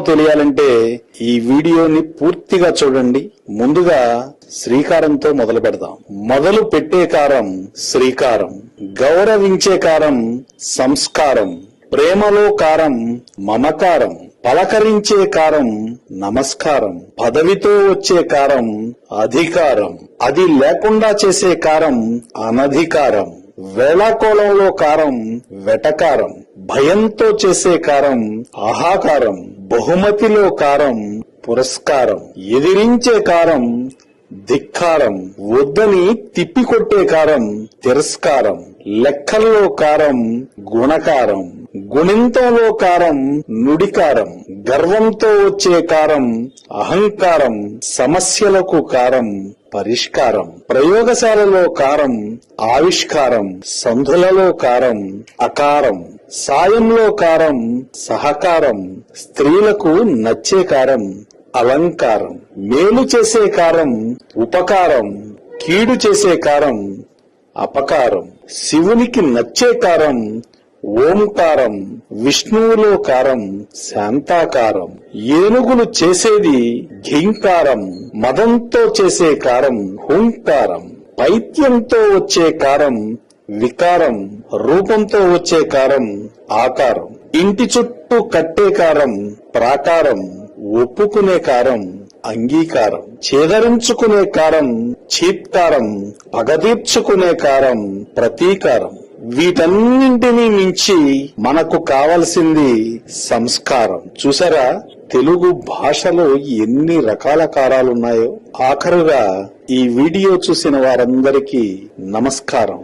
తెలియాలంటే ఈ వీడియోని పూర్తిగా చూడండి. ముందుగా శ్రీకారంతో మొదలు పెడదాం. మొదలు పెట్టే కారం శ్రీకారం, గౌరవించే కారం సంస్కారం, ప్రేమలో కారం మమకారం, పలకరించే కారం నమస్కారం, పదవితో వచ్చే కారం అధికారం, అది లేకుండా చేసే కారం అనధికారం, వేళాకోళంలో కారం వెటకారం, భయంతో చేసే కారం ఆహాకారం, బహుమతిలో కారం పురస్కారం, ఎదిరించే కారం ధిక్కారం, వద్దని తిప్పికొట్టే కారం తిరస్కారం, లెక్కల్లో కారం గుణకారం, గుణింతంలో కారం నుడికారం, గర్వంతో వచ్చే కారం అహంకారం, సమస్యలకు కారం పరిష్కారం, ప్రయోగశాలలో కారం ఆవిష్కారం, సంధులలో కారం అకారం, సాయంలో కారం సహకారం, స్త్రీలకు నచ్చే కారం అలంకారం, మేలు చేసే కారం ఉపకారం, కీడు చేసే కారం అపకారం, శివునికి నచ్చే కారం ఓంకారం, విష్ణువులో కారం శాంతాకారం, ఏనుగులు చేసేది ఘీంకారం, మదంతో చేసే కారం హుంకారం, పైత్యంతో వచ్చే కారం వికారం, రూపంతో వచ్చే కారం ఆకారం, ఇంటి చుట్టూ కట్టే కారం ప్రాకారం, ఒప్పుకునే కారం అంగీకారం, చేదరించుకునే కారం చీత్కారం, పగదీర్చుకునే కారం ప్రతీకారం. వీటన్నింటినీ మించి మనకు కావలసింది సంస్కారం. చూసారా, తెలుగు భాషలో ఎన్ని రకాల కారాలున్నాయో. ఆఖరుగా ఈ వీడియో చూసిన వారందరికీ నమస్కారం.